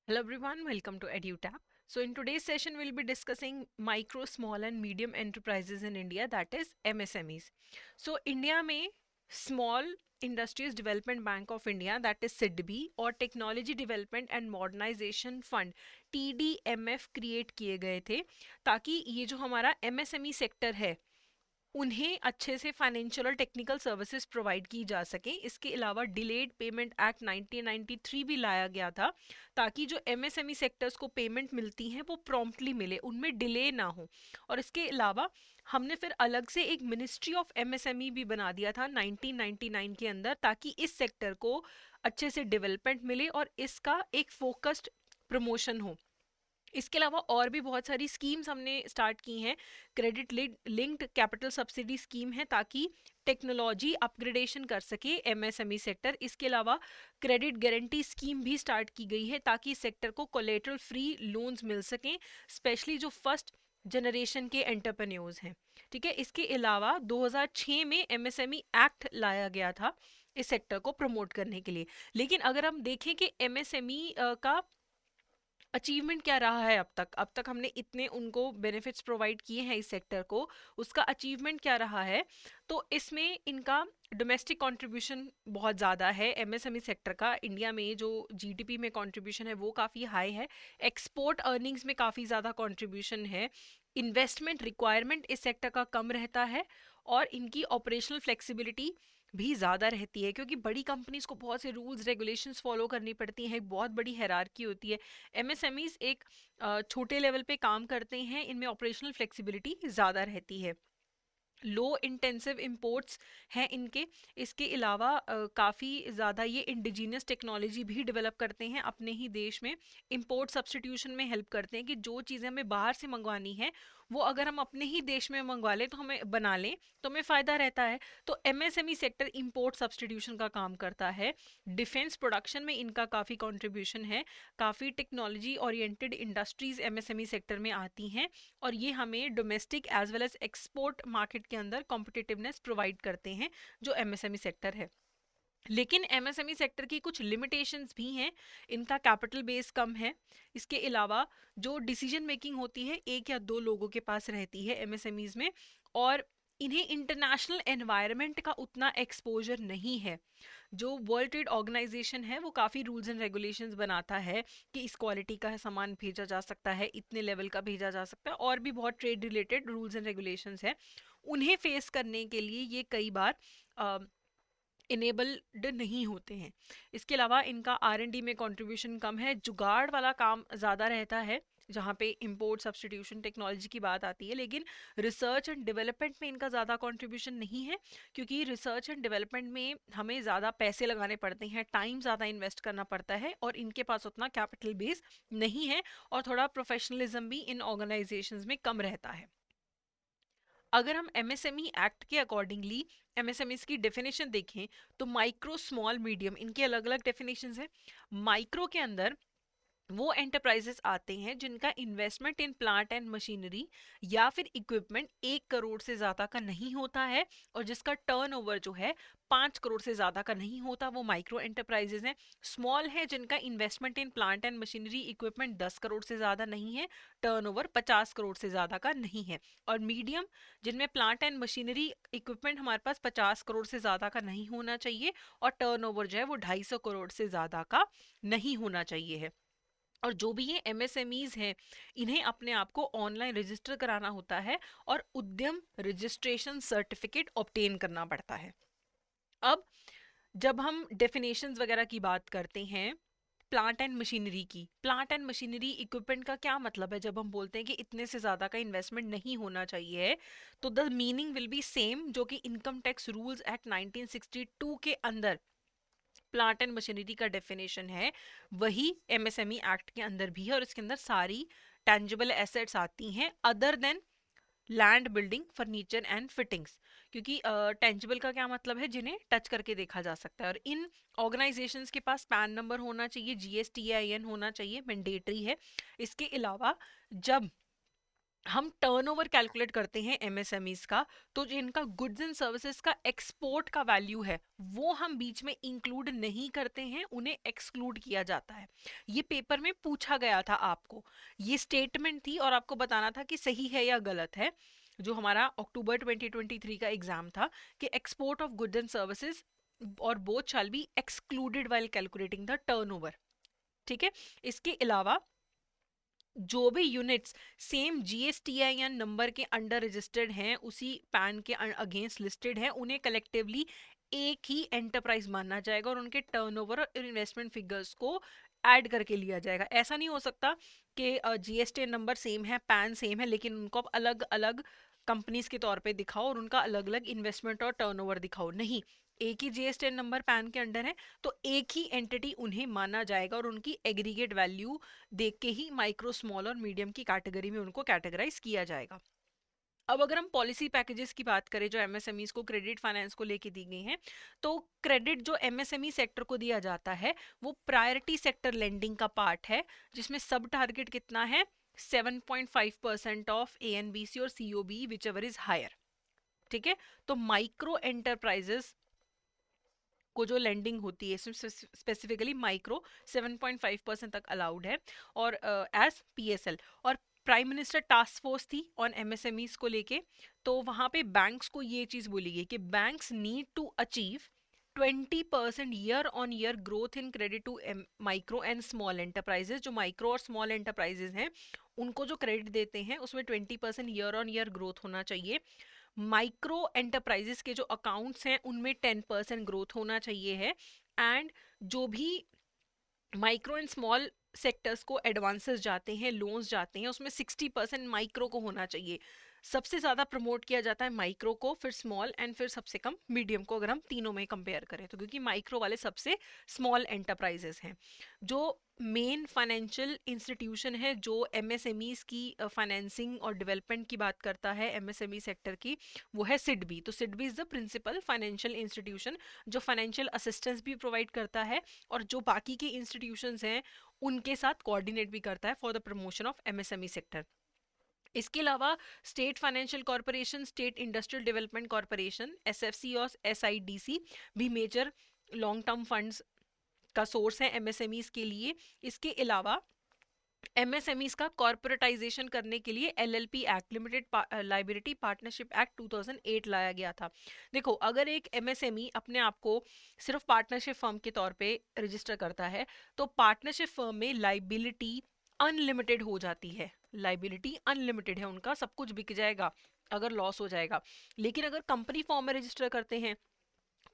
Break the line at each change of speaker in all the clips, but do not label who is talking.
Hello everyone, welcome to EduTap. So in today's session, we'll be discussing micro, small and medium enterprises in India, that is MSMEs. So India में Small Industries Development Bank of India, that is SIDBI, और Technology Development and Modernization Fund TDMF create किए गए थे ताकि ये जो हमारा MSME sector है उन्हें अच्छे से फाइनेंशियल और टेक्निकल सर्विसेज प्रोवाइड की जा सके। इसके अलावा डिलेड पेमेंट एक्ट 1993 भी लाया गया था ताकि जो एमएसएमई सेक्टर्स को पेमेंट मिलती हैं वो प्रॉम्प्टली मिले, उनमें डिले ना हो। और इसके अलावा हमने फिर अलग से एक मिनिस्ट्री ऑफ एमएसएमई भी बना दिया था 1999 के अंदर ताकि इस सेक्टर को अच्छे से डेवलपमेंट मिले और इसका एक फोकस्ड प्रमोशन हो। इसके अलावा और भी बहुत सारी स्कीम्स हमने स्टार्ट की हैं। Credit linked capital subsidy scheme है ताकि टेक्नोलॉजी अपग्रेडेशन कर सके एमएसएमई सेक्टर। इसके अलावा क्रेडिट गारंटी स्कीम भी स्टार्ट की गई है ताकि सेक्टर को कोलेटरल फ्री लोन्स मिल सकें, स्पेशली जो फर्स्ट जनरेशन के एंटरप्रेन्योर्स हैं। ठीक है, इसके अलावा 2006 में एमएसएमई एक्ट लाया गया था इस सेक्टर को प्रमोट करने के लिए। लेकिन अगर हम देखें कि एमएसएमई का अचीवमेंट क्या रहा है अब तक हमने इतने उनको बेनिफिट्स प्रोवाइड किए हैं इस सेक्टर को, उसका अचीवमेंट क्या रहा है, तो इसमें इनका डोमेस्टिक कंट्रीब्यूशन बहुत ज़्यादा है। एमएसएमई सेक्टर का इंडिया में जो जीडीपी में कंट्रीब्यूशन है वो काफ़ी हाई है। एक्सपोर्ट अर्निंग्स में काफ़ी ज़्यादा कंट्रीब्यूशन है। इन्वेस्टमेंट रिक्वायरमेंट इस सेक्टर का कम रहता है और इनकी ऑपरेशनल फ्लेक्सिबिलिटी भी ज़्यादा रहती है क्योंकि बड़ी कंपनीज को बहुत से रूल्स रेगुलेशंस फॉलो करनी पड़ती हैं, एक बहुत बड़ी हायरार्की होती है। एमएसएमईज एक छोटे लेवल पे काम करते हैं, इनमें ऑपरेशनल फ्लेक्सिबिलिटी ज़्यादा रहती है। लो इंटेंसिव इंपोर्ट्स हैं इनके। इसके अलावा काफ़ी ज़्यादा ये इंडिजीनियस टेक्नोलॉजी भी डेवलप करते हैं अपने ही देश में। इंपोर्ट सब्सटीट्यूशन में हेल्प करते हैं कि जो चीज़ें हमें बाहर से मंगवानी है वो अगर हम अपने ही देश में मंगवा लें तो हमें बना लें तो हमें फ़ायदा रहता है। तो एमएसएमई सेक्टर इंपोर्ट सब्सटीट्यूशन का काम करता है। डिफेंस प्रोडक्शन में इनका काफ़ी कंट्रीब्यूशन है। काफ़ी technology oriented industries MSME sector में आती हैं और ये हमें domestic as well as export market के अंदर कॉम्पिटिटिवनेस प्रोवाइड करते हैं जो एमएसएमई सेक्टर है। लेकिन एमएसएमई सेक्टर की कुछ लिमिटेशंस भी हैं। इनका कैपिटल बेस कम है। इसके अलावा जो डिसीजन मेकिंग होती है एक या दो लोगों के पास रहती है एमएसएमईज में, और इन्हें इंटरनेशनल एनवायरनमेंट का उतना एक्सपोजर नहीं है। जो वर्ल्ड ट्रेड ऑर्गेनाइजेशन है वो काफ़ी रूल्स एंड रेगुलेशंस बनाता है कि इस क्वालिटी का सामान भेजा जा सकता है, इतने लेवल का भेजा जा सकता है, और भी बहुत trade related rules and regulations है। उन्हें फेस करने के लिए ये कई बार इनेबल्ड नहीं होते हैं। इसके अलावा इनका आर एंड डी में कंट्रीब्यूशन कम है, जुगाड़ वाला काम ज़्यादा रहता है जहाँ पे इंपोर्ट सब्सटीट्यूशन टेक्नोलॉजी की बात आती है। लेकिन रिसर्च एंड डेवलपमेंट में इनका ज़्यादा कंट्रीब्यूशन नहीं है क्योंकि रिसर्च एंड डेवलपमेंट में हमें ज़्यादा पैसे लगाने पड़ते हैं, टाइम ज़्यादा इन्वेस्ट करना पड़ता है और इनके पास उतना कैपिटल बेस नहीं है और थोड़ा प्रोफेशनलिज्म भी इन ऑर्गेनाइजेशंस में कम रहता है। अगर हम एमएसएमई एक्ट के अकॉर्डिंगली एमएसएमईज की डेफिनेशन देखें तो माइक्रो, स्मॉल, मीडियम, इनके अलग अलग डेफिनेशंस हैं। माइक्रो के अंदर वो एंटरप्राइजेस आते हैं जिनका investment in plant and machinery या फिर इक्विपमेंट 1 करोड़ से ज़्यादा का नहीं होता है और जिसका टर्नओवर जो है 5 करोड़ से ज़्यादा का नहीं होता, वो माइक्रो एंटरप्राइजेस हैं। स्मॉल है जिनका investment in plant and machinery equipment 10 crore से ज़्यादा नहीं है, टर्नओवर 50 करोड़ से ज़्यादा का नहीं है। और मीडियम जिनमें प्लांट एंड मशीनरी इक्विपमेंट हमारे पास 50 करोड़ से ज़्यादा का नहीं होना चाहिए और टर्नओवर जो है वो 250 करोड़ से ज़्यादा का नहीं होना चाहिए है। और जो भी ये एमएसएमईज हैं इन्हें अपने आप को ऑनलाइन रजिस्टर कराना होता है और उद्यम रजिस्ट्रेशन सर्टिफिकेट ऑब्टेन करना पड़ता है। अब जब हम डेफिनेशंस वगैरह की बात करते हैं प्लांट एंड मशीनरी की, प्लांट एंड मशीनरी इक्विपमेंट का क्या मतलब है जब हम बोलते हैं कि इतने से ज़्यादा का इन्वेस्टमेंट नहीं होना चाहिए, तो the meaning will be same जो कि इनकम टैक्स रूल्स एक्ट 1962 के अंदर प्लांट एंड मशीनरी का डेफिनेशन है, वही एमएसएमई एक्ट के अंदर भी है और इसके अंदर सारी टेंजिबल एसेट्स आती हैं other than land, building, furniture and fittings. क्योंकि टेंजिबल का क्या मतलब है, जिन्हें टच करके देखा जा सकता है। और इन ऑर्गेनाइजेशंस के पास पैन नंबर होना चाहिए, जीएसटीआईएन होना चाहिए, मैंडेटरी है। इसके अलावा जब हम टर्नओवर कैलकुलेट करते हैं एमएसएमईज का, तो जो इनका गुड्स एंड सर्विसेज का एक्सपोर्ट का वैल्यू है वो हम बीच में इंक्लूड नहीं करते हैं, उन्हें एक्सक्लूड किया जाता है। ये पेपर में पूछा गया था आपको, ये स्टेटमेंट थी और आपको बताना था कि सही है या गलत है। जो हमारा अक्टूबर 2023 का एग्जाम था कि export of goods and services और both shall be excluded while calculating the turnover. ठीक है, इसके अलावा जो भी यूनिट्स सेम जीएसटीआईएन नंबर के अंडर रजिस्टर्ड हैं, उसी पैन के अगेंस्ट लिस्टेड हैं, उन्हें कलेक्टिवली एक ही एंटरप्राइज माना जाएगा और उनके टर्नओवर और इन्वेस्टमेंट फिगर्स को ऐड करके लिया जाएगा। ऐसा नहीं हो सकता कि जीएसटी नंबर सेम है, पैन सेम है, लेकिन उनको आप अलग अलग कंपनीज के तौर पे दिखाओ और उनका अलग अलग इन्वेस्टमेंट और टर्नओवर दिखाओ। नहीं, एक ही जीएसटी नंबर पैन के अंडर है तो एक ही एंटिटी उन्हें माना जाएगा और उनकी एग्रीगेट वैल्यू देख के ही माइक्रो, स्मॉल और मीडियम की कैटेगरी में उनको कैटेगराइज किया जाएगा। अब अगर हम पॉलिसी पैकेजेस की बात करें जो एमएसएमईज को क्रेडिट फाइनेंस को लेके दी गई हैं, तो क्रेडिट जो एमएसएमई सेक्टर को दिया जाता है वो प्रायोरिटी सेक्टर लेंडिंग का पार्ट है, जिसमें सब टारगेट कितना है, 7.5% ऑफ एएनबीसी और COB whichever is higher. ठीक है, तो माइक्रो एंटरप्राइजेस को जो लेंडिंग होती है स्पेसिफिकली माइक्रो 7.5% तक अलाउड है और एज पीएसएल। और प्राइम मिनिस्टर टास्क फोर्स थी ऑन एमएसएमईज को लेके, तो वहां पे बैंक्स को ये चीज बोली गई कि banks need to achieve 20% year on year growth in credit to micro and small enterprises. जो माइक्रो और स्मॉल एंटरप्राइजेस हैं उनको जो क्रेडिट देते हैं उसमें 20% ईयर ऑन ईयर ग्रोथ होना चाहिए। माइक्रो एंटरप्राइजेस के जो अकाउंट्स हैं उनमें 10% ग्रोथ होना चाहिए है। एंड जो भी माइक्रो एंड स्मॉल सेक्टर्स को एडवांसेस जाते हैं, लोन्स जाते हैं, उसमें 60% माइक्रो को होना चाहिए। सबसे ज़्यादा प्रमोट किया जाता है माइक्रो को, फिर स्मॉल एंड फिर सबसे कम मीडियम को, अगर हम तीनों में कंपेयर करें तो, क्योंकि माइक्रो वाले सबसे स्मॉल एंटरप्राइजेस हैं। जो मेन फाइनेंशियल इंस्टीट्यूशन है जो एमएसएमईज की फाइनेंसिंग और डेवलपमेंट की बात करता है एमएसएमई सेक्टर की, वो है सिडबी। तो SIDBI is the principal financial institution जो फाइनेंशियल असिस्टेंस भी प्रोवाइड करता है और जो बाकी के इंस्टीट्यूशंस हैं उनके साथ कोऑर्डिनेट भी करता है for the promotion of MSME sector. इसके अलावा state financial corporation, state industrial development corporation, SFC और एसआईडीसी भी मेजर लॉन्ग टर्म फंड्स का सोर्स है एमएसएमईज के लिए। इसके अलावा एमएसएमईज का कॉर्पोरेटाइजेशन करने के लिए LLP act, limited liability partnership act 2008 लाया गया था। देखो, अगर एक एमएसएमई अपने आप को सिर्फ पार्टनरशिप फर्म के तौर पे रजिस्टर करता है तो पार्टनरशिप फर्म में लाइबिलिटी अनलिमिटेड हो जाती है। लाइबिलिटी अनलिमिटेड है, उनका सब कुछ बिक जाएगा अगर लॉस हो जाएगा। लेकिन अगर कंपनी फॉर्म में रजिस्टर करते हैं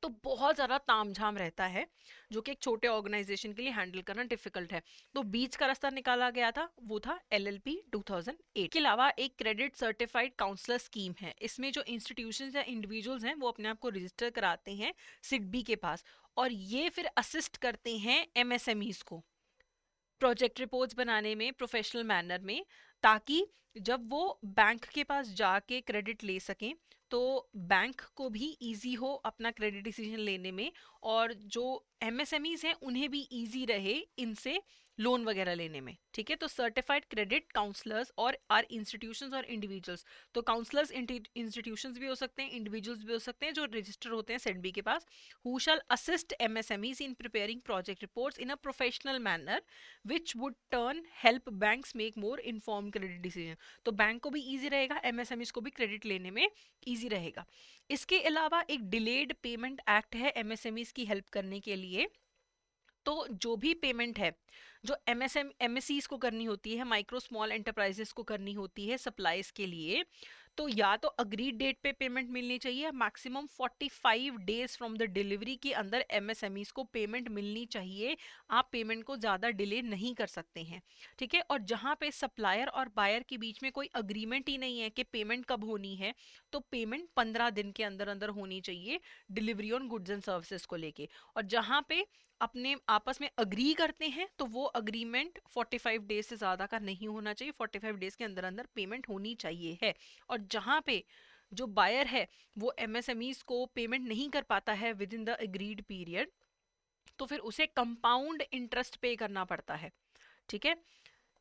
तो बहुत ज़्यादा तामझाम रहता है, जो कि एक छोटे ऑर्गेनाइजेशन के लिए हैंडल करना डिफिकल्ट है। तो बीच का रास्ता निकाला गया था, वो था एलएलपी 2008। के अलावा एक क्रेडिट सर्टिफाइड काउंसलर स्कीम है, इसमें जो इंस्टीट्यूशंस या इंडिविजुअल्स हैं वो अपने आप को रजिस्टर कराते हैं सिडबी के पास और ये फिर असिस्ट करते हैं एमएसएमईज को प्रोजेक्ट रिपोर्ट्स बनाने में प्रोफेशनल मैनर में, ताकि जब वो बैंक के पास जाके क्रेडिट ले सकें तो बैंक को भी इजी हो अपना क्रेडिट डिसीजन लेने में और जो एमएसएमईज हैं उन्हें भी इजी रहे इनसे लोन वगैरह लेने में। ठीक है, तो सर्टिफाइड क्रेडिट काउंसलर्स और आर इंस्टीट्यूशंस और इंडिविजुअल्स, तो काउंसलर्स इंस्टीट्यूशंस भी हो सकते हैं, इंडिविजुअल्स भी हो सकते हैं जो रजिस्टर होते हैं सेडबी के पास, who shall assist MSMEs in preparing project reports in a professional manner which would turn help banks make more inform credit decision. तो बैंक को भी ईजी रहेगा, एमएसएमईज को भी क्रेडिट लेने में ईजी रहेगा। इसके अलावा एक डिलेड पेमेंट एक्ट है एमएसएमईज की हेल्प करने के लिए। तो जो भी पेमेंट है जो एमएससीज को करनी होती है, माइक्रो स्मॉल एंटरप्राइजेस को करनी होती है सप्लाईज के लिए, तो या तो अग्रीड डेट पे पेमेंट मिलनी चाहिए, maximum 45 days from the delivery के अंदर एमएसएमईज को पेमेंट मिलनी चाहिए। आप पेमेंट को ज़्यादा डिले नहीं कर सकते हैं। ठीक है, और जहाँ पे सप्लायर और बायर के बीच में कोई अग्रीमेंट ही नहीं है कि पेमेंट कब होनी है, तो पेमेंट 15 दिन के अंदर अंदर होनी चाहिए delivery on goods and services को लेके। और जहाँ पे अपने आपस में अग्री करते हैं तो वो अग्रीमेंट 45 डेज से ज़्यादा का नहीं होना चाहिए, 45 डेज के अंदर अंदर पेमेंट होनी चाहिए है। और जहाँ पे जो बायर है वो एमएसएमईज को पेमेंट नहीं कर पाता है with in the agreed period, तो फिर उसे कंपाउंड इंटरेस्ट पे करना पड़ता है। ठीक है,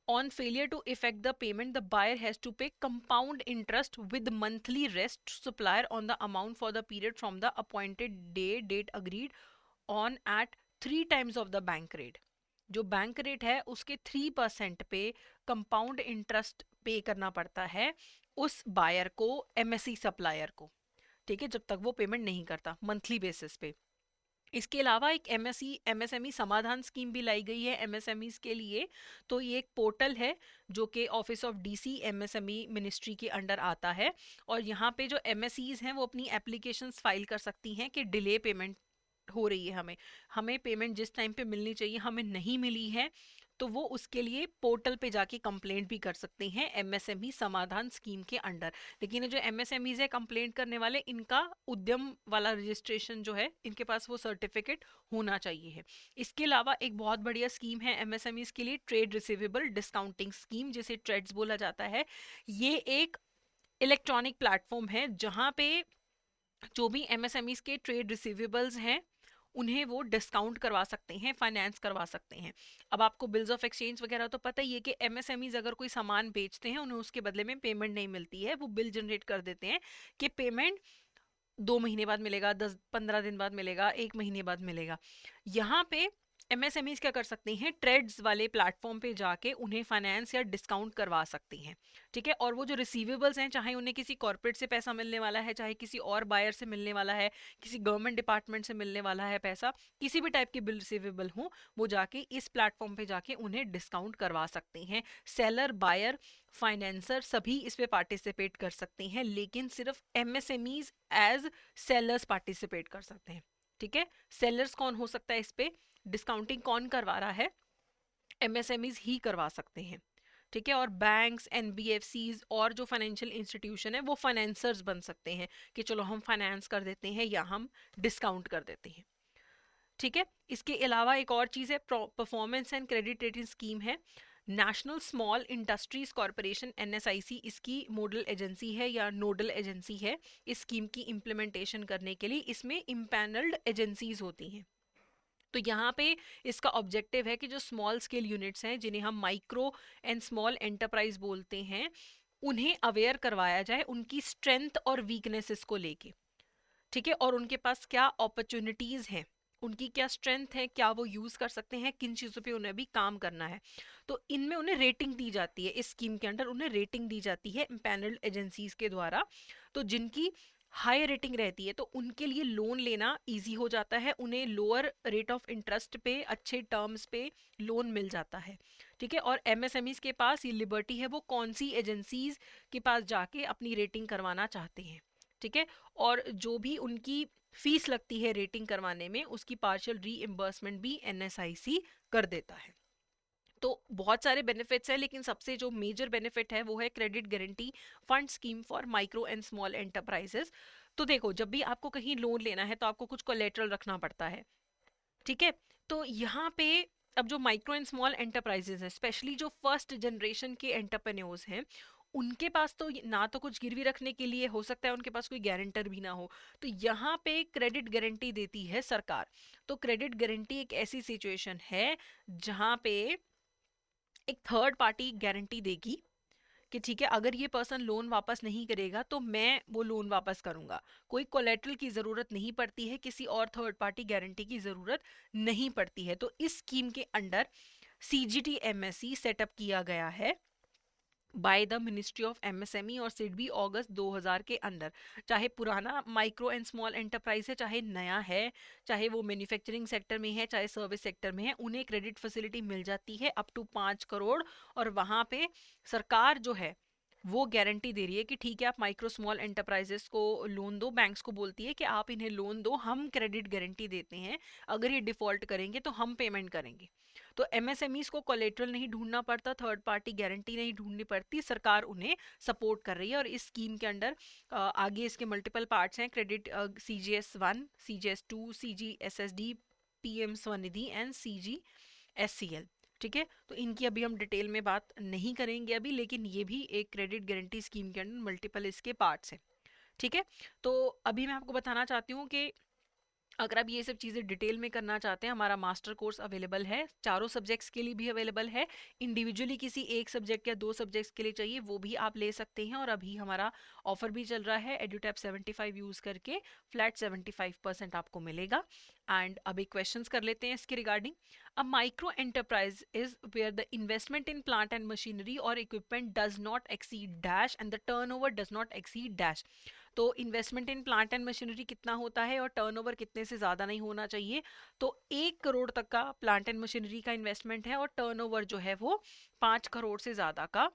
On failure to effect the payment, the buyer has to pay compound interest with monthly rest to supplier on the amount for the period from the appointed date agreed on at 3 times of the bank rate. जो bank rate है उसके 3% पे compound interest पे करना पड़ता है उस buyer को, एमएससी सप्लायर को, ठीक है, जब तक वो पेमेंट नहीं करता मंथली बेसिस पे। इसके अलावा एक एमएसएमई समाधान स्कीम भी लाई गई है एमएसएमईज के लिए। तो ये एक पोर्टल है जो कि office of DC MSME ministry के अंडर आता है, और यहाँ पे जो एमएसईज हैं वो अपनी एप्लीकेशंस फाइल कर सकती हैं कि डिले पेमेंट हो रही है, हमें हमें पेमेंट जिस टाइम पे मिलनी चाहिए हमें नहीं मिली है, तो वो उसके लिए पोर्टल पे जाके कंप्लेंट भी कर सकते हैं एमएसएमई समाधान स्कीम के अंडर। लेकिन ये जो एमएसएमईज है कंप्लेंट करने वाले, इनका उद्यम वाला रजिस्ट्रेशन जो है, इनके पास वो सर्टिफिकेट होना चाहिए है। इसके अलावा एक बहुत बढ़िया स्कीम है एमएसएमईज के लिए, ट्रेड रिसीवेबल डिस्काउंटिंग स्कीम, जिसे ट्रेड्स बोला जाता है। ये एक इलेक्ट्रॉनिक प्लेटफॉर्म है जहाँ पे जो भी एमएसएमईज के ट्रेड रिसीवेबल्स हैं उन्हें वो डिस्काउंट करवा सकते हैं, फाइनेंस करवा सकते हैं। अब आपको बिल्स ऑफ एक्सचेंज वगैरह तो पता ही है कि एमएसएमईज अगर कोई सामान बेचते हैं उन्हें उसके बदले में पेमेंट नहीं मिलती है, वो बिल जनरेट कर देते हैं कि पेमेंट 2 महीने बाद मिलेगा, 10-15 दिन बाद मिलेगा, 1 महीने बाद मिलेगा। यहाँ पे एमएसएमईज क्या कर सकते हैं, ट्रेड्स वाले प्लेटफॉर्म पे जाके उन्हें फाइनेंस या डिस्काउंट करवा सकती हैं, ठीक है। और वो जो रिसीवेबल्स हैं, चाहे उन्हें किसी कॉर्पोरेट से पैसा मिलने वाला है, चाहे किसी और बायर से मिलने वाला है, किसी गवर्नमेंट डिपार्टमेंट से मिलने वाला है पैसा, किसी भी टाइप के बिल रिसीवेबल हो, वो जाके इस प्लेटफॉर्म पे जाके उन्हें डिस्काउंट करवा सकते हैं। सेलर, बायर, फाइनेंसर सभी इस पे पार्टिसिपेट कर सकते हैं, लेकिन सिर्फ एमएसएमईज एज सेलर्स पार्टिसिपेट कर सकते हैं, ठीक है। सेलर्स कौन हो सकता है इस पे, डिस्काउंटिंग कौन करवा रहा है, एमएसएमईज ही करवा सकते हैं, ठीक है। और बैंक्स, एनबीएफसीज और जो फाइनेंशियल इंस्टीट्यूशन है वो फाइनेंसर्स बन सकते हैं कि चलो हम फाइनेंस कर देते हैं या हम डिस्काउंट कर देते हैं, ठीक है। इसके अलावा एक और चीज़ है, performance and credit rating scheme है। National Small Industries Corporation NSIC इसकी मॉडल एजेंसी है या नोडल एजेंसी है इस स्कीम की इम्प्लीमेंटेशन करने के लिए। इसमें इम्पैनल्ड एजेंसीज होती हैं। तो यहाँ पे इसका ऑब्जेक्टिव है कि जो स्मॉल स्केल यूनिट्स हैं, जिन्हें हम माइक्रो एंड स्मॉल एंटरप्राइज बोलते हैं, उन्हें अवेयर करवाया जाए उनकी स्ट्रेंथ और वीकनेसेस को लेके, ठीक है, और उनके पास क्या अपॉर्चुनिटीज हैं, उनकी क्या स्ट्रेंथ है, क्या वो यूज कर सकते हैं, किन चीज़ों पे उन्हें भी काम करना है। तो इनमें उन्हें रेटिंग दी जाती है, इस स्कीम के अंडर उन्हें रेटिंग दी जाती है पैनल्ड एजेंसीज के द्वारा। तो जिनकी हाई रेटिंग रहती है तो उनके लिए लोन लेना इजी हो जाता है, उन्हें लोअर रेट ऑफ इंटरेस्ट पे, अच्छे टर्म्स पे लोन मिल जाता है, ठीक है। और एमएसएमईज के पास ये लिबर्टी है, वो कौन सी एजेंसीज के पास जाके अपनी रेटिंग करवाना चाहते हैं, ठीक है। और जो भी उनकी फीस लगती है रेटिंग करवाने में, उसकी पार्शियल रीइंबर्समेंट भी एनएसआईसी कर देता है। तो बहुत सारे बेनिफिट्स हैं, लेकिन सबसे जो मेजर बेनिफिट है वो है credit guarantee fund scheme for micro and small enterprises. तो देखो, जब भी आपको कहीं लोन लेना है तो आपको कुछ कोलेटरल रखना पड़ता है, ठीक है। तो यहाँ पे अब जो माइक्रो एंड स्मॉल एंटरप्राइजेस हैं, स्पेशली जो फर्स्ट जनरेशन के एंटरप्रेन्योर्स हैं, उनके पास तो ना तो कुछ गिरवी रखने के लिए, हो सकता है उनके पास कोई गारंटर भी ना हो, तो यहाँ पे क्रेडिट गारंटी देती है सरकार। तो क्रेडिट गारंटी एक ऐसी सिचुएशन है जहाँ पे एक थर्ड पार्टी गारंटी देगी कि ठीक है, अगर ये पर्सन लोन वापस नहीं करेगा तो मैं वो लोन वापस करूंगा। कोई कोलेटरल की ज़रूरत नहीं पड़ती है, किसी और थर्ड पार्टी गारंटी की ज़रूरत नहीं पड़ती है। तो इस स्कीम के अंडर सीजीटी एमएससी सेटअप किया गया है by the ministry of MSME और सिडबी अगस्त 2000 के अंदर। चाहे पुराना माइक्रो एंड स्मॉल एंटरप्राइज है, चाहे नया है, चाहे वो मैन्युफैक्चरिंग सेक्टर में है, चाहे सर्विस सेक्टर में है, उन्हें क्रेडिट फैसिलिटी मिल जाती है अप टू 5 करोड़। और वहाँ पे सरकार जो है वो गारंटी दे रही है कि ठीक है, आप माइक्रो स्मॉल एंटरप्राइजेस को लोन दो, बैंक्स को बोलती है कि आप इन्हें लोन दो, हम क्रेडिट गारंटी देते हैं, अगर ये डिफॉल्ट करेंगे तो हम पेमेंट करेंगे। तो एमएसएमईज को कोलेटरल नहीं ढूंढना पड़ता, थर्ड पार्टी गारंटी नहीं ढूंढनी पड़ती, सरकार उन्हें सपोर्ट कर रही है। और इस स्कीम के अंडर आगे इसके मल्टीपल पार्ट्स हैं, credit CGS1, CGS2, CGSSD, PM Svanidhi and CGSCL, ठीक है। तो इनकी अभी हम डिटेल में बात नहीं करेंगे अभी, लेकिन ये भी एक क्रेडिट गारंटी स्कीम के अंडर मल्टीपल इसके पार्ट्स हैं, ठीक है। तो अभी मैं आपको बताना चाहती हूँ कि अगर आप ये सब चीज़ें डिटेल में करना चाहते हैं, हमारा मास्टर कोर्स अवेलेबल है, चारों सब्जेक्ट्स के लिए भी अवेलेबल है। इंडिविजुअली किसी एक सब्जेक्ट या 2 सब्जेक्ट्स के लिए चाहिए वो भी आप ले सकते हैं। और अभी हमारा ऑफर भी चल रहा है, एडुटैप 75 यूज़ करके फ्लैट 75% आपको मिलेगा। एंड अभी क्वेश्चंस कर लेते हैं इसके regarding. A micro enterprise is where the investment in plant and machinery और equipment does not exceed dash and the turnover does not exceed dash. तो investment in plant and machinery कितना होता है और टर्नओवर कितने से ज़्यादा नहीं होना चाहिए। तो 1 करोड़ तक का प्लांट एंड मशीनरी का इन्वेस्टमेंट है और टर्नओवर जो है वो 5 करोड़ से ज़्यादा का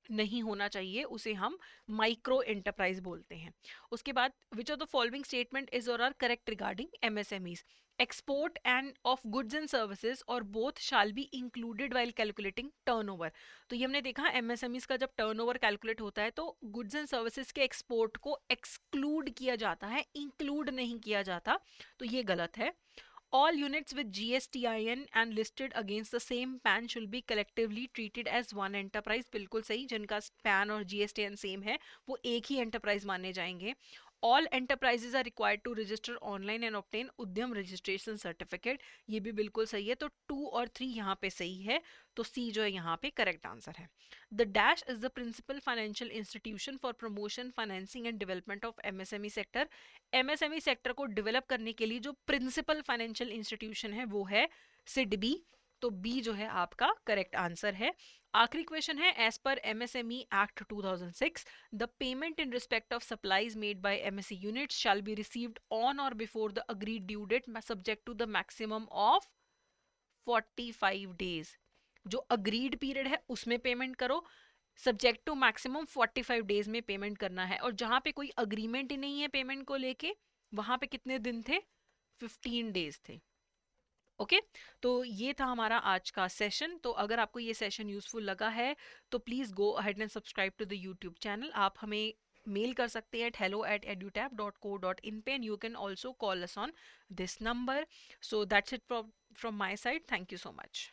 नहीं होना चाहिए, उसे हम माइक्रो एंटरप्राइज बोलते हैं। उसके बाद which of the following statement is और are correct regarding MSMEs. Export and of goods and services और both shall be included while calculating turnover. तो ये हमने देखा एमएसएमईज का जब टर्नओवर कैलकुलेट होता है तो गुड्स एंड सर्विसेज के एक्सपोर्ट को एक्सक्लूड किया जाता है, इंक्लूड नहीं किया जाता, तो ये गलत है। All units with GSTIN and listed against the same PAN should be collectively treated as one enterprise. बिल्कुल सही, जिनका PAN और GSTIN सेम है वो एक ही एंटरप्राइज माने जाएंगे। All enterprises are required to register online and obtain उद्यम registration certificate. ये भी बिल्कुल सही है, तो 2 और 3 यहाँ पे सही है, तो C जो है यहाँ पे करेक्ट आंसर है। The dash is the principal financial institution for promotion, financing and development of MSME sector. MSME sector को डेवलप करने के लिए जो प्रिंसिपल फाइनेंशियल इंस्टीट्यूशन है वो है सिडबी, तो बी जो है आपका करेक्ट आंसर है। आखिरी क्वेश्चन है, एज पर MSME act 2006 the payment in respect of supplies made by MSE units shall be received on और before the agreed due date subject to the maximum of 45 days. जो agreed period है उसमें payment करो, subject to maximum 45 days में payment करना है। और जहां पे कोई अग्रीमेंट ही नहीं है पेमेंट को लेके, वहां पे कितने दिन थे, 15 डेज थे। ओके तो ये था हमारा आज का सेशन। तो अगर आपको ये सेशन यूजफुल लगा है तो please go ahead and subscribe to the YouTube channel. आप हमें मेल कर सकते हैं hello@edutap.co.in पे, and you can also call us on this number. So that's it from my side, thank you so much.